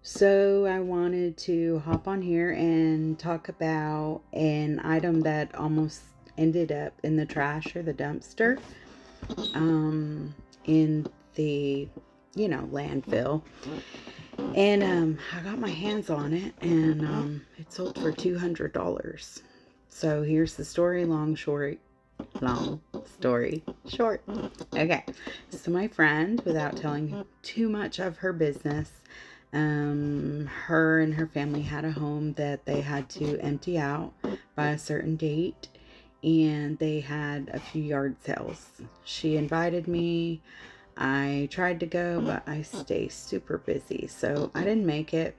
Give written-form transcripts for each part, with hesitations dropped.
So I wanted to hop on here and talk about an item that almost ended up in the trash or the dumpster, um, in the, landfill. And I got my hands on it, and it sold for $200. So here's the story, long story short. Okay, so my friend, without telling too much of her business, her and her family had a home that they had to empty out by a certain date, and they had a few yard sales. She invited me. I tried to go, but I stay super busy, so I didn't make it.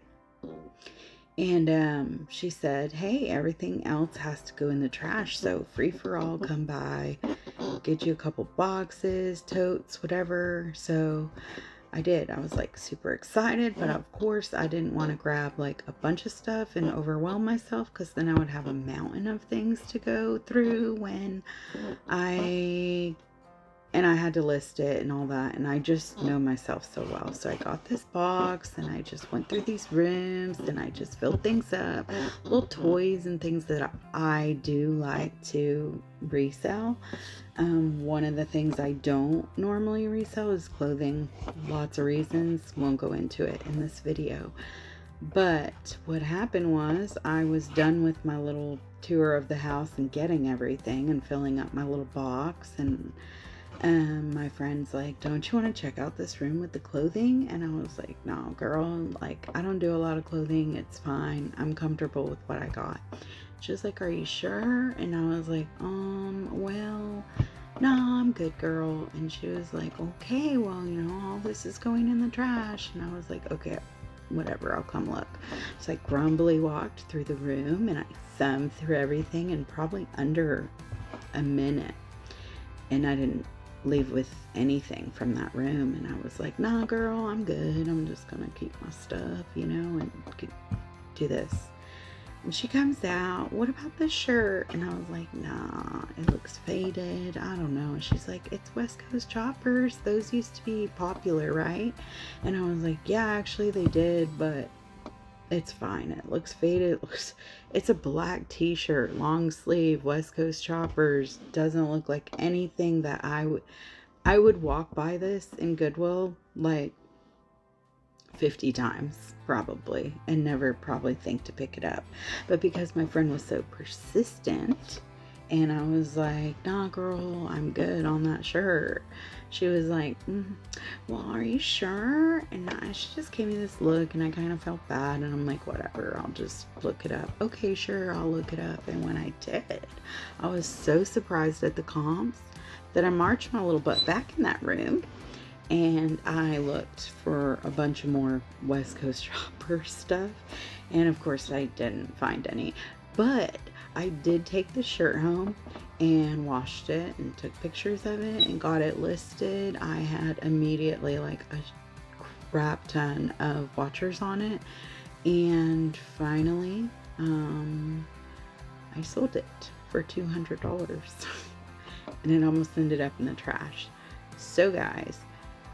And she said, "Hey, everything else has to go in the trash, so free for all, come by, get you a couple boxes, totes, whatever." So I did. I was like super excited, but of course I didn't want to grab like a bunch of stuff and overwhelm myself, because then I would have a mountain of things to go through when I I had to list it and all that, and I just know myself so well. So I got this box and I just went through these rooms and I just filled things up, little toys and things that I do like to resell. One of the things I don't normally resell is clothing. Lots of reasons, won't go into it in this video. But what happened was, I was done with my little tour of the house and getting everything and filling up my little box, and my friend's like, "Don't you want to check out this room with the clothing?" And I was like, "No, girl, like, I don't do a lot of clothing. It's fine. I'm comfortable with what I got." She was like, "Are you sure?" And I was like, well, no, I'm good, girl." And she was like, "Okay, well, all this is going in the trash." And I was like, "Okay, whatever, I'll come look." So I grumbly walked through the room and I thumbed through everything in probably under a minute. And I didn't leave with anything from that room. And I was like, "Nah, girl, I'm good. I'm just gonna keep my stuff, and do this." And she comes out, "What about this shirt?" And I was like, "Nah, it looks faded. I don't know." And she's like, "It's West Coast Choppers. Those used to be popular, right?" And I was like, "Yeah, actually they did, but it's fine. It looks faded. It's a black t-shirt, long sleeve, West Coast Choppers. Doesn't look like anything that I would walk by this in Goodwill like 50 times probably and never probably think to pick it up." But because my friend was so persistent and I was like, "Nah, girl, I'm good on that shirt," she was like, "Well, are you sure?" And she just gave me this look, and I kind of felt bad, and I'm like, "Whatever, I'll just look it up." "Okay, sure, I'll look it up." And when I did, I was so surprised at the comps that I marched my little butt back in that room, and I looked for a bunch of more West Coast Chopper stuff. And of course, I didn't find any. But I did take the shirt home and washed it and took pictures of it and got it listed. I had immediately like a crap ton of watchers on it. And finally, I sold it for $200. And it almost ended up in the trash. So, guys,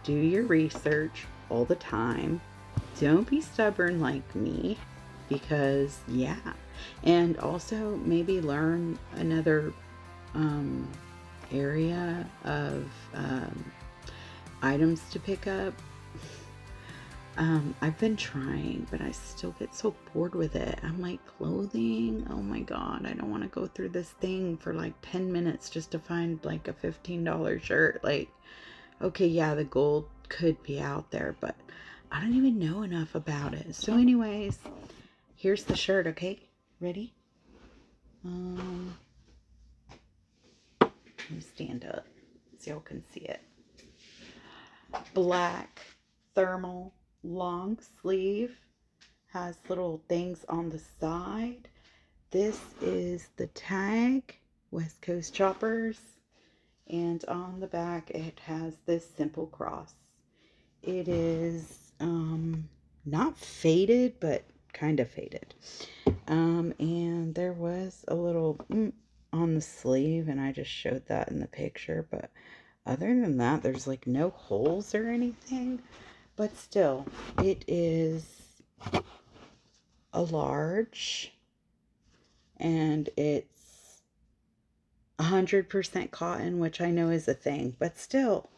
do your research all the time. Don't be stubborn like me, because, yeah. And also, maybe learn another area of items to pick up. I've been trying, but I still get so bored with it. I'm like, clothing? Oh my God, I don't want to go through this thing for like 10 minutes just to find like a $15 shirt. Like, okay, yeah, the gold could be out there, but I don't even know enough about it. So anyways, here's the shirt, okay? Ready? Let me stand up so y'all can see it. Black thermal long sleeve, has little things on the side. This is the tag, West Coast Choppers, and on the back it has this simple cross. It is not faded, but kind of faded. And there was a little on the sleeve, and I just showed that in the picture, but other than that, there's like no holes or anything. But still, it is a large, and it's 100% cotton, which I know is a thing, but still,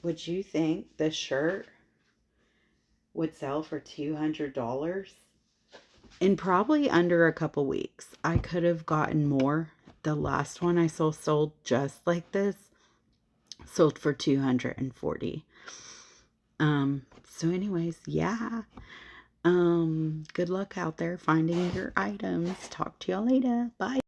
would you think this shirt would sell for $200? In probably under a couple weeks. I could have gotten more. The last one I sold just like this, sold for 240. So anyways, yeah. Good luck out there finding your items. Talk to y'all later. Bye.